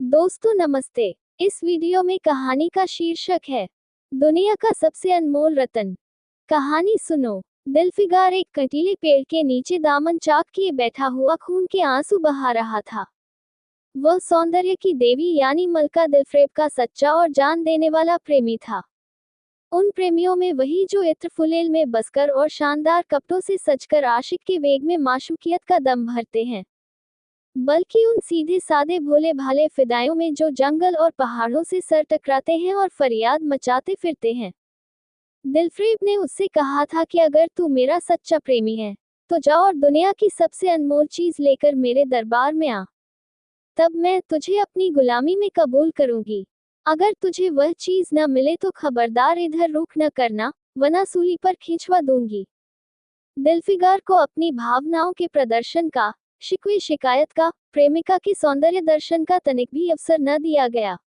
दोस्तों नमस्ते। इस वीडियो में कहानी का शीर्षक है दुनिया का सबसे अनमोल रत्न। कहानी सुनो। दिलफिगार एक कंटीले पेड़ के नीचे दामन चाक किए बैठा हुआ खून के आंसू बहा रहा था। वह सौंदर्य की देवी यानी मलका दिलफ्रेब का सच्चा और जान देने वाला प्रेमी था। उन प्रेमियों में वही जो इत्र फुलेल में बसकर और शानदार कपड़ों से सजकर आशिक के वेग में माशूकियत का दम भरते हैं, बल्कि उन सीधे सादे भोले भाले फिदायों में जो जंगल और पहाड़ों से सर टकराते हैं और फरियाद मचाते फिरते हैं। दिलफ्रेब ने उससे कहा था कि अगर तू मेरा सच्चा प्रेमी है तो जा और दुनिया की सबसे अनमोल चीज लेकर मेरे दरबार में आ, तब मैं तुझे अपनी गुलामी में कबूल करूंगी। अगर तुझे वह चीज न मिले तो खबरदार इधर रुख न करना, वरना सूली पर खींचवा दूंगी। दिलफिगार को अपनी भावनाओं के प्रदर्शन का, शिकवे शिकायत का, प्रेमिका के सौंदर्य दर्शन का तनिक भी अवसर न दिया गया।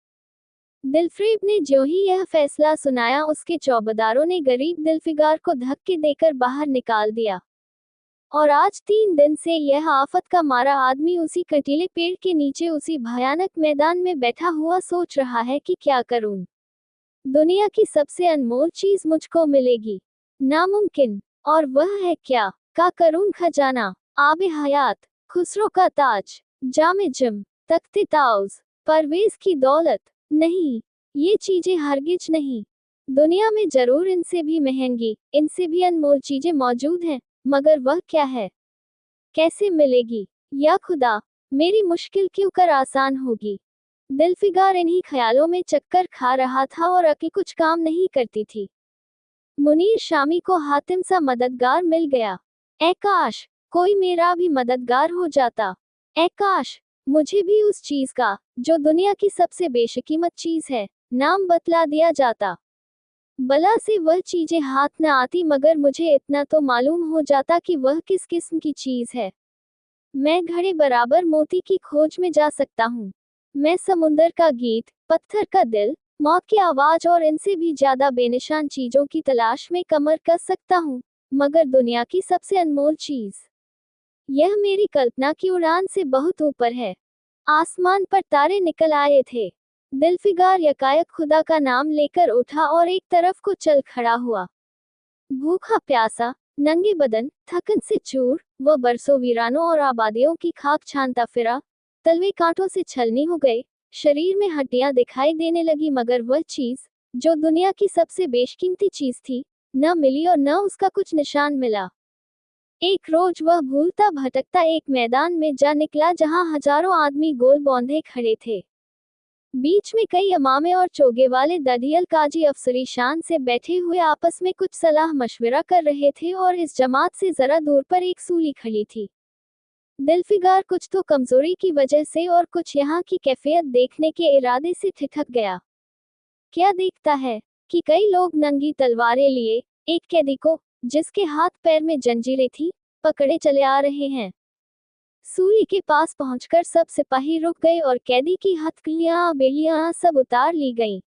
दिलफ्रेब ने ज्यों ही यह फैसला सुनाया, उसके चौबेदारों ने गरीब दिलफिगार को धक्के देकर बाहर निकाल दिया। और आज 3 दिन से यह आफत का मारा आदमी उसी कंटीले पेड़ के नीचे उसी भयानक मैदान में बैठा हुआ सोच रहा है कि क्या करूं। दुनिया की सबसे अनमोल चीज मुझको मिलेगी, नामुमकिन। और वह है क्या? का करूं खजाना, आबे हयात, खुसरो का ताज, जामे जिम, तख्ते ताउज, परवेज की दौलत। नहीं, ये चीजें हरगिज नहीं। दुनिया में जरूर इनसे भी महंगी, इनसे भी अनमोल चीजें मौजूद हैं, मगर वह क्या है, कैसे मिलेगी? या खुदा, मेरी मुश्किल क्यों कर आसान होगी। दिलफिगार इन्हीं ख्यालों में चक्कर खा रहा था और अक्ल कुछ काम नहीं करती थी। मुनीर शामी को हातिम सा मददगार मिल गया। ऐ काश कोई मेरा भी मददगार हो जाता। ऐ काश मुझे भी उस चीज का, जो दुनिया की सबसे बेशकीमत चीज है, नाम बतला दिया जाता। बला से वह चीजें हाथ न आती, मगर मुझे इतना तो मालूम हो जाता कि वह किस किस्म की चीज है। मैं घड़े बराबर मोती की खोज में जा सकता हूँ। मैं समुंदर का गीत, पत्थर का दिल, मौत की आवाज और इनसे भी ज्यादा बेनिशान चीजों की तलाश में कमर कस सकता हूँ, मगर दुनिया की सबसे अनमोल चीज, यह मेरी कल्पना की उड़ान से बहुत ऊपर है। आसमान पर तारे निकल आए थे। दिलफिगार यकायक खुदा का नाम लेकर उठा और एक तरफ को चल खड़ा हुआ। भूखा प्यासा, नंगे बदन, थकन से चूर, वह बरसों वीरानों और आबादियों की खाक छानता फिरा। तलवे कांटों से छलनी हो गए, शरीर में हड्डियां दिखाई देने लगी, मगर वह चीज, जो दुनिया की सबसे बेशकीमती चीज थी, न मिली और न उसका कुछ निशान मिला। एक रोज वह भूलता भटकता एक मैदान में जा निकला, जहां हजारों आदमी गोल बौंधे खड़े थे। बीच में कई इमामे और चोगे वाले दधियल काजी अफसरी शान से बैठे हुए आपस में कुछ सलाह मशविरा कर रहे थे, और इस जमात से जरा दूर पर एक सूली खड़ी थी। दिलफिगार कुछ तो कमजोरी की वजह से और कुछ यहाँ की कैफियत देखने के इरादे से ठिठक गया। क्या देखता है कि कई लोग नंगी तलवारें लिए एक कैदी को, जिसके हाथ पैर में जंजीरें थी, पकड़े चले आ रहे हैं। सूली के पास पहुंचकर सब सिपाही रुक गए और कैदी की हथकड़ियां बेड़ियां सब उतार ली गईं।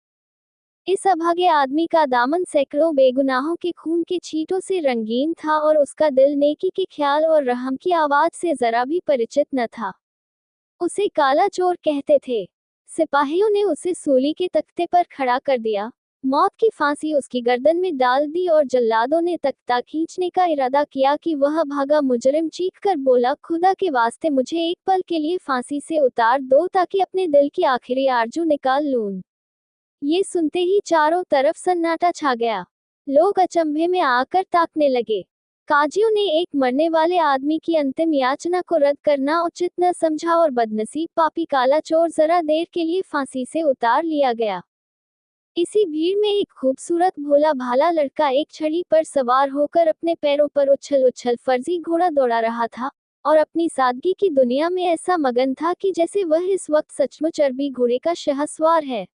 इस अभागे आदमी का दामन सैकड़ों बेगुनाहों के खून के छींटों से रंगीन था, और उसका दिल नेकी के ख्याल और रहम की आवाज से जरा भी परिचित न था। उसे काला चोर कहते थे। सिपाहियों ने उसे सूली के तख्ते पर खड़ा कर दिया, मौत की फांसी उसकी गर्दन में डाल दी, और जल्लादों ने तख्ता खींचने का इरादा किया कि वह भागा मुजरिम चीख कर बोला, खुदा के वास्ते मुझे एक पल के लिए फांसी से उतार दो, ताकि अपने दिल की आखिरी आरजू निकाल लूं। ये सुनते ही चारों तरफ सन्नाटा छा गया। लोग अचंभे में आकर ताकने लगे। काजियों ने एक मरने वाले आदमी की अंतिम याचना को रद्द करना उचित न समझा, और बदनसीब पापी काला चोर जरा देर के लिए फांसी से उतार लिया गया। इसी भीड़ में एक खूबसूरत भोला भाला लड़का एक छड़ी पर सवार होकर अपने पैरों पर उछल उछल फर्जी घोड़ा दौड़ा रहा था, और अपनी सादगी की दुनिया में ऐसा मगन था कि जैसे वह इस वक्त सचमुच अरबी घोड़े का शहसवार है।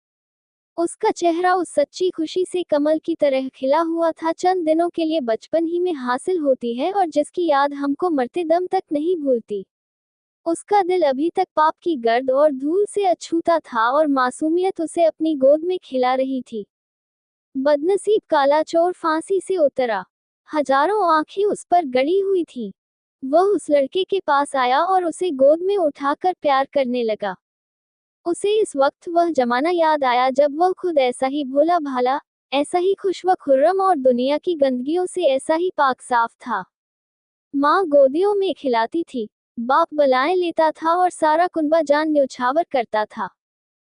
उसका चेहरा उस सच्ची खुशी से कमल की तरह खिला हुआ था, चंद दिनों के लिए बचपन ही में हासिल होती है, और जिसकी याद हमको मरते दम तक नहीं भूलती। उसका दिल अभी तक पाप की गर्द और धूल से अछूता था, और मासूमियत उसे अपनी गोद में खिला रही थी। बदनसीब काला चोर फांसी से उतरा। हजारों आंखें उस पर गड़ी हुई थीं। वह उस लड़के के पास आया और उसे गोद में उठाकर प्यार करने लगा। उसे इस वक्त वह जमाना याद आया जब वह खुद ऐसा ही भोला भाला, ऐसा ही खुश व खुर्रम और दुनिया की गंदगियों से ऐसा ही पाक साफ था। माँ गोदियों में खिलाती थी, बाप बलाएं लेता था और सारा कुनबा जान न्योछावर करता था।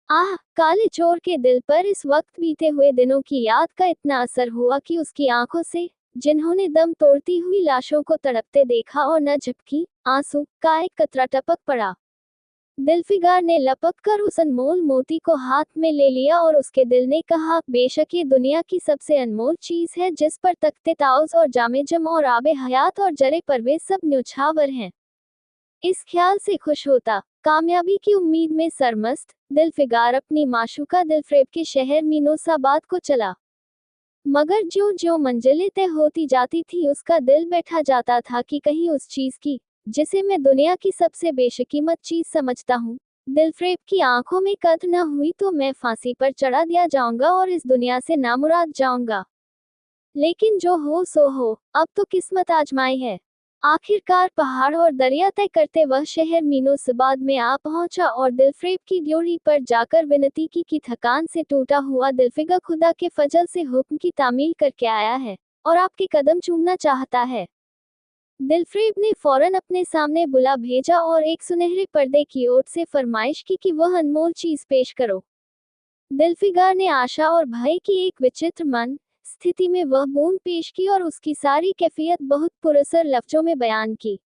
आह, काले चोर के दिल पर इस वक्त बीते हुए दिनों की याद का इतना असर हुआ कि उसकी आंखों से, जिन्होंने दम तोड़ती हुई लाशों को तड़पते देखा और न झपकी, आंसू का एक कतरा टपक पड़ा। दिलफिगार ने लपक कर उस अनमोल मोती को हाथ में ले लिया और उसके दिल ने कहा, बेशक ये दुनिया की सबसे अनमोल चीज है जिस पर तख्ते ताउस और जामे जम और आबे हयात और जरे परवेज सब न्योछावर हैं। इस ख्याल से खुश होता, कामयाबी की उम्मीद में सरमस्त, दिलफिगार अपनी माशूका दिलफ्रेब के शहर मीनोसाबाद को चला। मगर ज्यों ज्यों मंजिलें तय होती जाती थी उसका दिल बैठा जाता था कि कहीं उस चीज की, जिसे मैं दुनिया की सबसे बेशकीमत चीज समझता हूँ, दिलफ्रेब की आंखों में कद न हुई तो मैं फांसी पर चढ़ा दिया जाऊंगा और इस दुनिया से नामुराद जाऊंगा। लेकिन जो हो सो हो, अब तो किस्मत आजमाई है। आखिरकार पहाड़ और दरिया तय करते वह शहर मीनोसाबाद में आ पहुंचा और दिलफ्रेब की ड्योढ़ी पर जाकर विनती की कि थकान से टूटा हुआ दिलफिगर खुदा के फजल से हुक्म की तामील करके आया है और आपके कदम चूमना चाहता है। दिलफ्रेब ने फौरन अपने सामने बुला भेजा और एक सुनहरे पर्दे की ओट से फरमाइश की कि वह अनमोल चीज पेश करो। दिलफिगार ने आशा और भय की एक विचित्र मन स्थिति में वह बूंद पेश की और उसकी सारी कैफियत बहुत पुरस्सर लफ्जों में बयान की।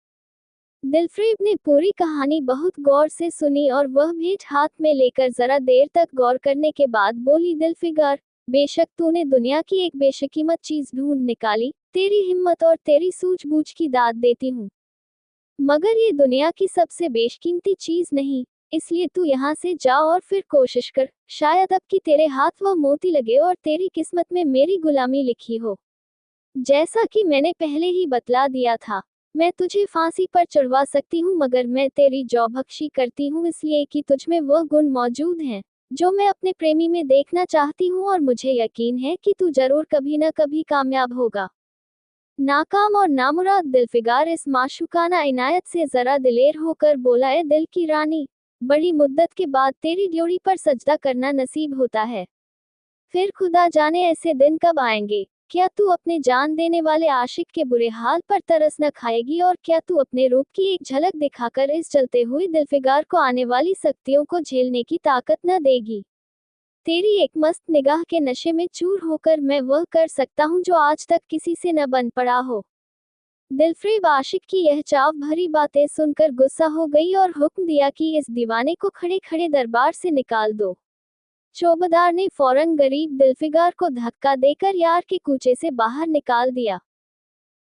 दिलफ्रेब ने पूरी कहानी बहुत गौर से सुनी और वह भेंट हाथ में लेकर जरा देर तक गौर करने के बाद बोली, दिलफिगार, बेशक तूने दुनिया की एक बेशकीमत चीज ढूंढ निकाली, तेरी हिम्मत और तेरी सूझबूझ की दाद देती हूँ। मगर ये दुनिया की सबसे बेशकीमती चीज नहीं, इसलिए तू यहाँ से जा और फिर कोशिश कर, शायद अब कि तेरे हाथ वह मोती लगे और तेरी किस्मत में मेरी गुलामी लिखी हो। जैसा कि मैंने पहले ही बतला दिया था, मैं तुझे फांसी पर चढ़वा सकती हूँ मगर मैं तेरी जौबख्शी करती हूँ इसलिए कि तुझमें वह गुण मौजूद हैं जो मैं अपने प्रेमी में देखना चाहती हूँ और मुझे यकीन है कि तू जरूर कभी न कभी कामयाब होगा। नाकाम और नामुराद दिलफिगार इस माशूकाना इनायत से जरा दिलेर होकर बोला, ए दिल की रानी, बड़ी मुद्दत के बाद तेरी ड्योढ़ी पर सजदा करना नसीब होता है। फिर खुदा जाने ऐसे दिन कब आएंगे। क्या तू अपने जान देने वाले आशिक के बुरे हाल पर तरस न खाएगी और क्या तू अपने रूप की एक झलक दिखाकर इस चलते हुए दिलफिगार को आने वाली सख्तियों को झेलने की ताकत न देगी। तेरी एक मस्त निगाह के नशे में चूर होकर मैं वह कर सकता हूँ जो आज तक किसी से न बन पड़ा हो। दिलफ्रेब आशिक की यह चाव भरी बातें सुनकर गुस्सा हो गई और हुक्म दिया कि इस दीवाने को खड़े खड़े दरबार से निकाल दो। चौबदार ने फौरन गरीब दिलफिगार को धक्का देकर यार के कूचे से बाहर निकाल दिया।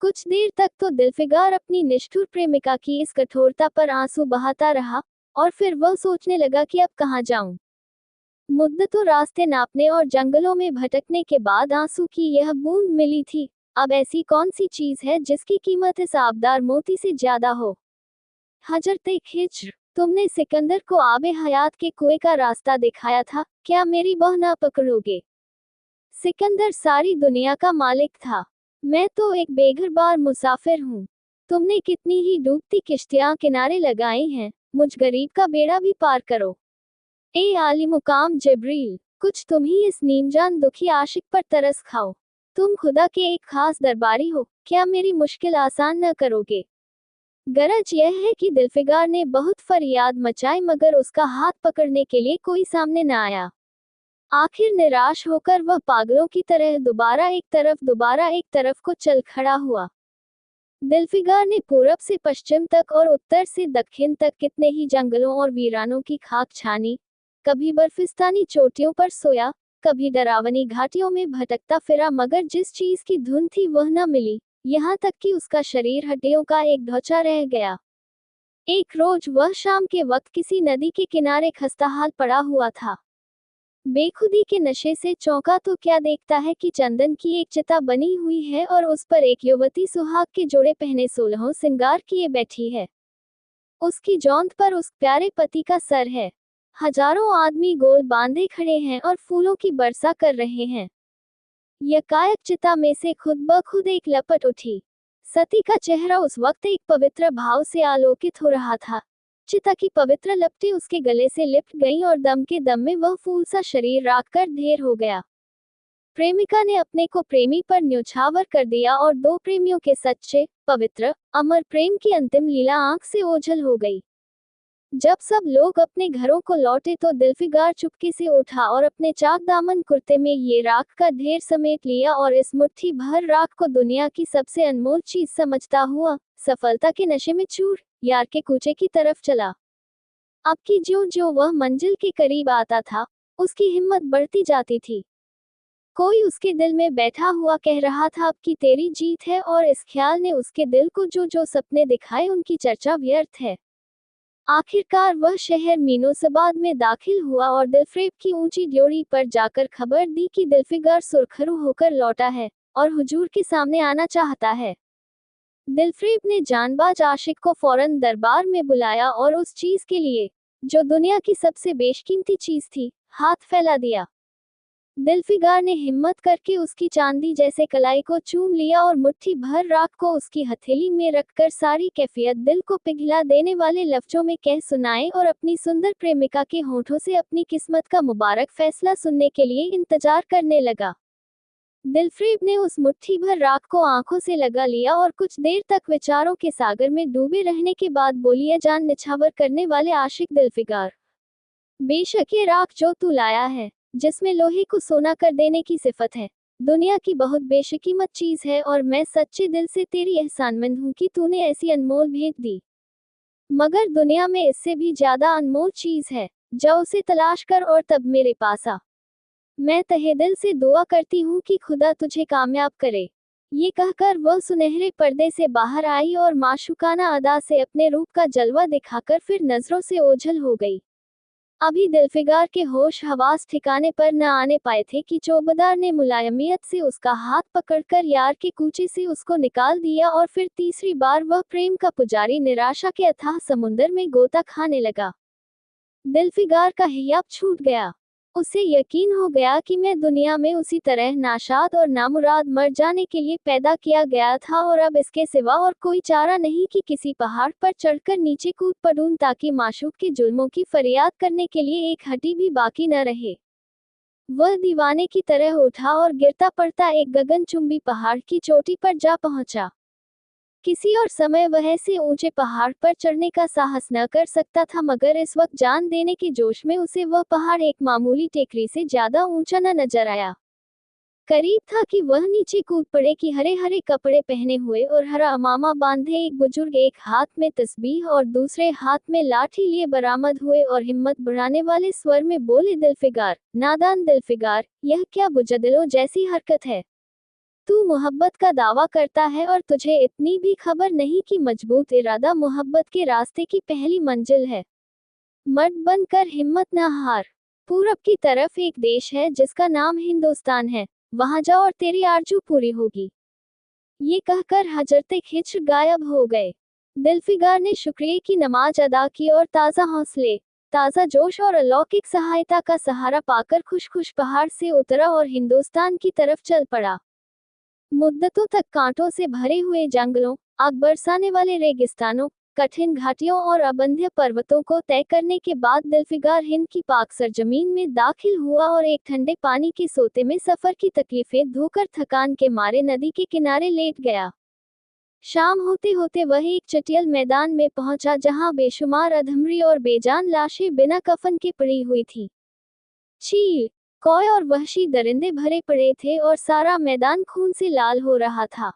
कुछ देर तक तो दिलफिगार अपनी निष्ठुर प्रेमिका की इस कठोरता पर आंसू बहाता रहा और फिर वह सोचने लगा कि अब कहाँ जाऊं। मुद्दतों रास्ते नापने और जंगलों में भटकने के बाद आंसू की यह बूंद मिली थी। अब ऐसी कौन सी चीज है जिसकी कीमत इस आबदार मोती से ज्यादा हो। हजरते खिज्र, तुमने सिकंदर को आबे हयात के कुएं का रास्ता दिखाया था, क्या मेरी बह ना पकड़ोगे। सिकंदर सारी दुनिया का मालिक था, मैं तो एक बेघरबार मुसाफिर हूँ। तुमने कितनी ही डूबती किश्तियां किनारे लगाई हैं, मुझ गरीब का बेड़ा भी पार करो। ए आली मुकाम जिब्रील, कुछ तुम ही इस नीमजान दुखी आशिक पर तरस खाओ। तुम खुदा के एक खास दरबारी हो, क्या मेरी मुश्किल आसान न करोगे। गरज यह है कि दिलफिगार ने बहुत फरियाद मचाई मगर उसका हाथ पकड़ने के लिए कोई सामने न आया। आखिर निराश होकर वह पागलों की तरह दोबारा एक तरफ को चल खड़ा हुआ। दिलफिगार ने पूरब से पश्चिम तक और उत्तर से दक्षिण तक कितने ही जंगलों और वीरानों की खाक छानी, कभी बर्फिस्तानी चोटियों पर सोया, कभी डरावनी घाटियों में भटकता फिरा मगर जिस चीज की धुन थी वह न मिली, यहाँ तक कि उसका शरीर हड्डियों का एक ढोचा रह गया। एक रोज वह शाम के वक्त किसी नदी के किनारे खस्ताहाल पड़ा हुआ था। बेखुदी के नशे से चौंका तो क्या देखता है कि चंदन की एक चिता बनी हुई है और उस पर एक युवती सुहाग के जोड़े पहने 16 सिंगार किए बैठी है। उसकी जौंद पर उस प्यारे पति का सर है। हजारों आदमी गोल बांधे खड़े हैं और फूलों की वर्षा कर रहे हैं। यकायक चिता में से खुद ब खुद एक लपट उठी। सती का चेहरा उस वक्त एक पवित्र भाव से आलोकित हो रहा था। चिता की पवित्र लपटें उसके गले से लिपट गईं और दम के दम में वह फूल सा शरीर राख कर ढेर हो गया। प्रेमिका ने अपने को प्रेमी पर न्योछावर कर दिया और दो प्रेमियों के सच्चे, पवित्र, अमर प्रेम की अंतिम लीला आंख से ओझल हो गई। जब सब लोग अपने घरों को लौटे तो दिल्फिगार चुपके से उठा और अपने चाक दामन कुर्ते में ये राख का ढेर समेट लिया और इस मुट्ठी भर राख को दुनिया की सबसे अनमोल चीज समझता हुआ सफलता के नशे में चूर यार के कूचे की तरफ चला। अब की ज्यों ज्यों वह मंजिल के करीब आता था, उसकी हिम्मत बढ़ती जाती थी। कोई उसके दिल में बैठा हुआ कह रहा था अब की तेरी जीत है, और इस ख्याल ने उसके दिल को जो जो सपने दिखाए उनकी चर्चा व्यर्थ है। आखिरकार वह शहर मीनोसाबाद में दाखिल हुआ और दिलफ्रेब की ऊंची ड्योढ़ी पर जाकर खबर दी कि दिल्फिगार सुरखरू होकर लौटा है और हुजूर के सामने आना चाहता है। दिलफ्रेब ने जानबाज आशिक को फौरन दरबार में बुलाया और उस चीज के लिए, जो दुनिया की सबसे बेशकीमती चीज थी, हाथ फैला दिया। दिल्फिगार ने हिम्मत करके उसकी चांदी जैसे कलाई को चूम लिया और मुट्ठी भर राख को उसकी हथेली में रखकर सारी कैफियत दिल को पिघला देने वाले लफ्जों में कह सुनाए और अपनी सुंदर प्रेमिका के होठों से अपनी किस्मत का मुबारक फैसला सुनने के लिए इंतजार करने लगा। दिलफ्रेब ने उस मुट्ठी भर राख को आंखों से लगा लिया और कुछ देर तक विचारों के सागर में डूबे रहने के बाद बोली, जान निछावर करने वाले आशिक दिल्फिगार, बेशक ये राख जो तू लाया है, जिसमें लोहे को सोना कर देने की सिफत है, दुनिया की बहुत बेशकीमत चीज है, और मैं सच्चे दिल से तेरी एहसानमंद हूँ कि तूने ऐसी अनमोल भेंट दी। मगर दुनिया में इससे भी ज्यादा अनमोल चीज है, जाओ उसे तलाश कर और तब मेरे पास आ। मैं तहे दिल से दुआ करती हूँ कि खुदा तुझे कामयाब करे। ये कहकर वह सुनहरे पर्दे से बाहर आई और माशूकाना अदा से अपने रूप का जलवा दिखाकर फिर नजरों से ओझल हो गई। अभी दिल्फिगार के होश हवास ठिकाने पर न आने पाए थे कि चौबदार ने मुलायमियत से उसका हाथ पकड़कर यार के कूचे से उसको निकाल दिया और फिर तीसरी बार वह प्रेम का पुजारी निराशा के अथाह समुंदर में गोता खाने लगा। दिल्फिगार का हियाब छूट गया। उसे यकीन हो गया कि मैं दुनिया में उसी तरह नाशाद और नामुराद मर जाने के लिए पैदा किया गया था, और अब इसके सिवा और कोई चारा नहीं कि किसी पहाड़ पर चढ़कर नीचे कूद पड़ूं ताकि माशूक के जुल्मों की फरियाद करने के लिए एक हड्डी भी बाकी न रहे। वह दीवाने की तरह उठा और गिरता पड़ता एक गगनचुंबी पहाड़ की चोटी पर जा पहुंचा। किसी और समय वह ऐसे ऊंचे पहाड़ पर चढ़ने का साहस न कर सकता था, मगर इस वक्त जान देने के जोश में उसे वह पहाड़ एक मामूली टेकरी से ज्यादा ऊंचा न नजर आया। करीब था कि वह नीचे कूद पड़े कि हरे हरे कपड़े पहने हुए और हरा अमामा बांधे एक बुजुर्ग एक हाथ में तस्बीह और दूसरे हाथ में लाठी लिए बरामद हुए और हिम्मत बढ़ाने वाले स्वर में बोले, दिल्फिगार, नादान दिल्फिगार, यह क्या बुजदिलों जैसी हरकत है? तू मोहब्बत का दावा करता है और तुझे इतनी भी खबर नहीं कि मजबूत इरादा मोहब्बत के रास्ते की पहली मंजिल है। मर्द बनकर हिम्मत न हार। पूरब की तरफ एक देश है जिसका नाम हिंदुस्तान है, वहां जा और तेरी आरजू पूरी होगी। ये कहकर हजरते खिच्र गायब हो गए। दिल्फिगार ने शुक्रिया की नमाज अदा की और ताज़ा हौसले, ताज़ा जोश और अलौकिक सहायता का सहारा पाकर खुश खुश पहाड़ से उतरा और हिंदुस्तान की तरफ चल पड़ा। मुद्दतों तक कांटों से भरे हुए जंगलों, आग बरसाने वाले रेगिस्तानों, कठिन घाटियों और अबंध्य पर्वतों को तय करने के बाद दिल्फिगार हिंद की पाक सरजमीन में दाखिल हुआ और एक ठंडे पानी के सोते में सफर की तकलीफें धोकर थकान के मारे नदी के किनारे लेट गया। शाम होते होते वह एक चटियल मैदान में पहुंचा जहां बेशुमार अधमरी और बेजान लाशें बिना कफन के पड़ी हुई थी। चील, कौए और वहशी दरिंदे भरे पड़े थे और सारा मैदान खून से लाल हो रहा था।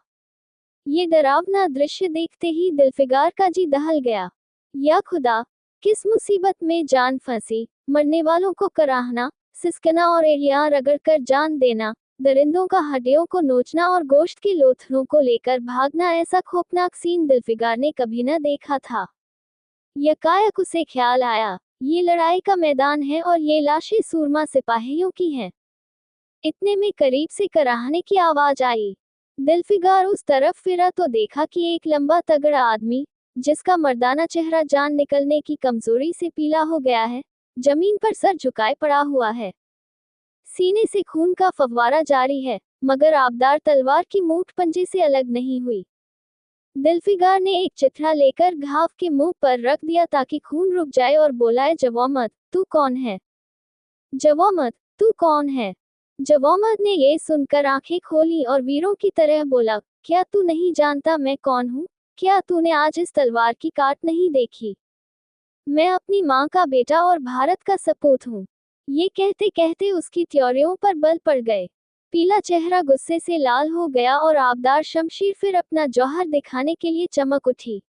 ये डरावना दृश्य देखते ही दिल्फिगार का जी दहल गया। या खुदा, किस मुसीबत में जान फंसी, मरने वालों को कराहना, सिसकना और एड़ियां रगड़कर जान देना, दरिंदों का हड्डियों को नोचना और गोश्त के लोथड़ों को लेकर भागना, ऐसा खौफनाक सीन दिल्फिगार ने कभी न देखा था। यकायक उसे ख्याल आया, ये लड़ाई का मैदान है और ये लाशें सूरमा सिपाहियों की हैं। इतने में करीब से कराहने की आवाज आई। दिल्फिगार उस तरफ फिरा तो देखा कि एक लंबा तगड़ा आदमी, जिसका मर्दाना चेहरा जान निकलने की कमजोरी से पीला हो गया है, जमीन पर सर झुकाए पड़ा हुआ है। सीने से खून का फव्वारा जारी है, मगर आबदार तलवार की मूठ पंजे से अलग नहीं हुई। दिल्फिगार ने एक चिट्ठा लेकर घाव के मुंह पर रख दिया ताकि खून रुक जाए और बोला, जवामत, तू कौन है? जवामत, तू कौन है? जवामत ने ये सुनकर आंखें खोली और वीरों की तरह बोला, क्या तू नहीं जानता मैं कौन हूँ? क्या तूने आज इस तलवार की काट नहीं देखी? मैं अपनी माँ का बेटा और भारत का सपूत हूँ। ये कहते कहते उसकी त्योरियों पर बल पड़ गए। पीला चेहरा गुस्से से लाल हो गया और आबदार शमशीर फिर अपना जौहर दिखाने के लिए चमक उठी।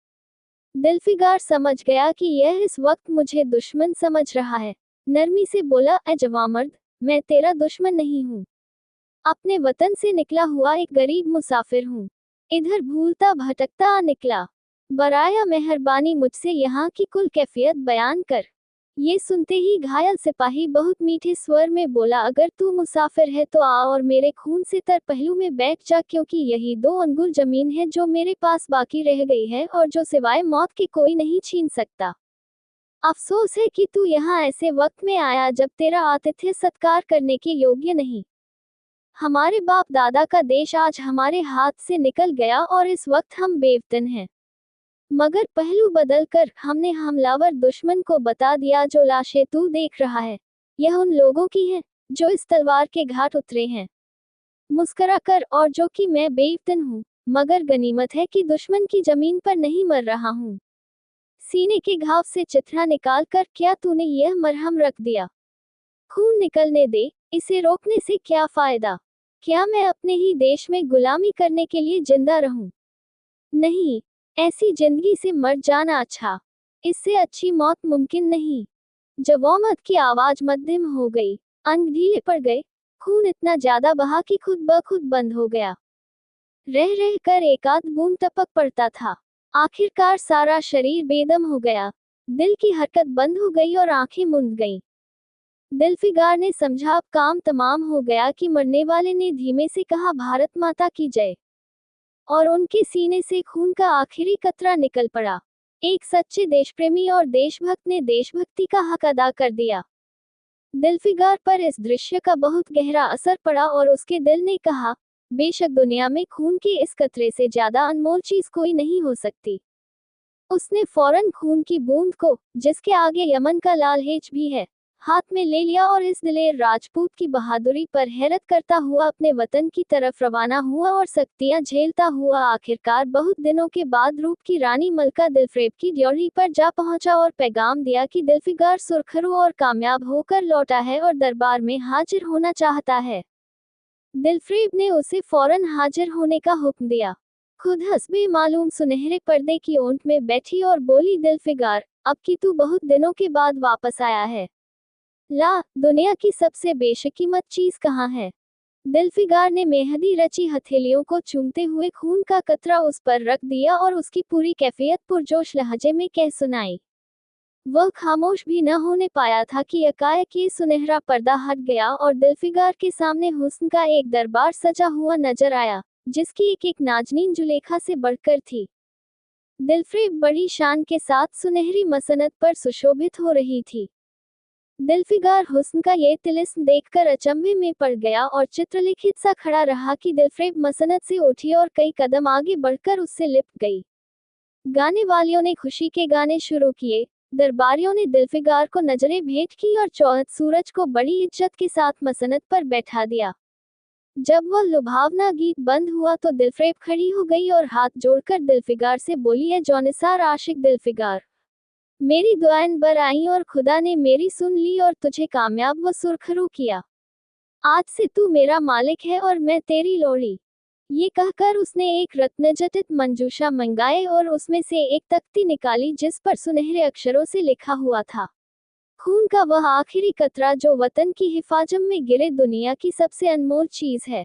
दिल्फिगार समझ गया कि यह इस वक्त मुझे दुश्मन समझ रहा है। नरमी से बोला, ए जवामर्द, मैं तेरा दुश्मन नहीं हूँ। अपने वतन से निकला हुआ एक गरीब मुसाफिर हूँ। इधर भूलता भटकता आ निकला। बराया मेहरबानी मुझसे यहाँ की कुल कैफियत बयान कर। ये सुनते ही घायल सिपाही बहुत मीठे स्वर में बोला, अगर तू मुसाफिर है तो आ और मेरे खून से तर पहलू में बैठ जा, क्योंकि यही 2 अंगुल जमीन है जो मेरे पास बाकी रह गई है और जो सिवाय मौत के कोई नहीं छीन सकता। अफसोस है कि तू यहाँ ऐसे वक्त में आया जब तेरा आतिथ्य सत्कार करने के योग्य नहीं। हमारे बाप दादा का देश आज हमारे हाथ से निकल गया और इस वक्त हम बेवतन हैं। मगर पहलू बदलकर हमने हमलावर दुश्मन को बता दिया, जो लाशें तू देख रहा है यह उन लोगों की हैं जो इस तलवार के घाट उतरे हैं। मुस्करा कर और जो कि मैं बेवतन हूँ, मगर गनीमत है कि दुश्मन की जमीन पर नहीं मर रहा हूँ। सीने के घाव से चिथड़ा निकाल कर क्या तूने यह मरहम रख दिया? खून निकलने दे, इसे रोकने से क्या फायदा? क्या मैं अपने ही देश में गुलामी करने के लिए जिंदा रहूं? नहीं, ऐसी जिंदगी से मर जाना अच्छा। इससे अच्छी मौत मुमकिन नहीं। जवामत की आवाज मध्यम हो गई, अंग ढीले पड़ गए, खून इतना ज्यादा बहा कि खुद ब खुद बंद हो गया। रह रह कर एकाध बूंद टपक पड़ता था। आखिरकार सारा शरीर बेदम हो गया। दिल की हरकत बंद हो गई और आंखें मुंद गईं। दिल्फिगार ने समझा अब काम तमाम हो गया कि मरने वाले ने धीमे से कहा, भारत माता की जय। और उनके सीने से खून का आखिरी कतरा निकल पड़ा। एक सच्चे देशप्रेमी और देशभक्त ने देशभक्ति का हक अदा कर दिया। दिल्फिगार पर इस दृश्य का बहुत गहरा असर पड़ा और उसके दिल ने कहा, बेशक दुनिया में खून के इस कतरे से ज्यादा अनमोल चीज कोई नहीं हो सकती। उसने फौरन खून की बूंद को, जिसके आगे यमन का लाल हेच भी है, हाथ में ले लिया और इस दिलेर राजपूत की बहादुरी पर हैरत करता हुआ अपने वतन की तरफ रवाना हुआ और सख्तियां झेलता हुआ आखिरकार बहुत दिनों के बाद रूप की रानी मलका दिलफ्रेब की ड्योढ़ी पर जा पहुंचा और पैगाम दिया कि दिल्फिगार सुरखरू और कामयाब होकर लौटा है और दरबार में हाजिर होना चाहता है। दिलफ्रेब ने उसे फौरन हाजिर होने का हुक्म दिया। खुद हस्बे मालूम सुनहरे पर्दे की ओंठ में बैठी और बोली, दिल्फिगार, अब कि तू बहुत दिनों के बाद वापस आया है, ला, दुनिया की सबसे बेशकीमत चीज कहाँ है? दिल्फिगार ने मेहंदी रची हथेलियों को चूमते हुए खून का कतरा उस पर रख दिया और उसकी पूरी कैफियत पुरजोश लहजे में कह सुनाई। वह खामोश भी न होने पाया था कि एकाएक ये सुनहरा पर्दा हट गया और दिल्फिगार के सामने हुस्न का एक दरबार सजा हुआ नजर आया, जिसकी एक एक नाजनीन जुलेखा से बढ़कर थी। दिलफ्रेब बड़ी शान के साथ सुनहरी मसनद पर सुशोभित हो रही थी। दिल्फिगार हुस्न का ये तिलिस्म देखकर अचंभे में पड़ गया और चित्रलिखित सा खड़ा रहा कि दिलफ्रेब मसनद से उठी और कई कदम आगे बढ़कर उससे लिपट गई। गाने वालियों ने खुशी के गाने शुरू किए, दरबारियों ने दिल्फिगार को नजरें भेंट की और चौहद सूरज को बड़ी इज्जत के साथ मसनद पर बैठा दिया। जब वह लुभावना गीत बंद हुआ तो दिलफ्रेब खड़ी हो गई और हाथ जोड़कर दिल्फिगार से बोली, है जौनिसार आशिक दिल्फिगार, मेरी दुआएं बर आई और खुदा ने मेरी सुन ली और तुझे कामयाब व सुरखरू किया। आज से तू मेरा मालिक है और मैं तेरी लोड़ी। ये कहकर उसने एक रत्नजटित मंजूषा मंगाए और उसमें से एक तख्ती निकाली जिस पर सुनहरे अक्षरों से लिखा हुआ था, खून का वह आखिरी कतरा जो वतन की हिफाजत में गिरे दुनिया की सबसे अनमोल चीज है।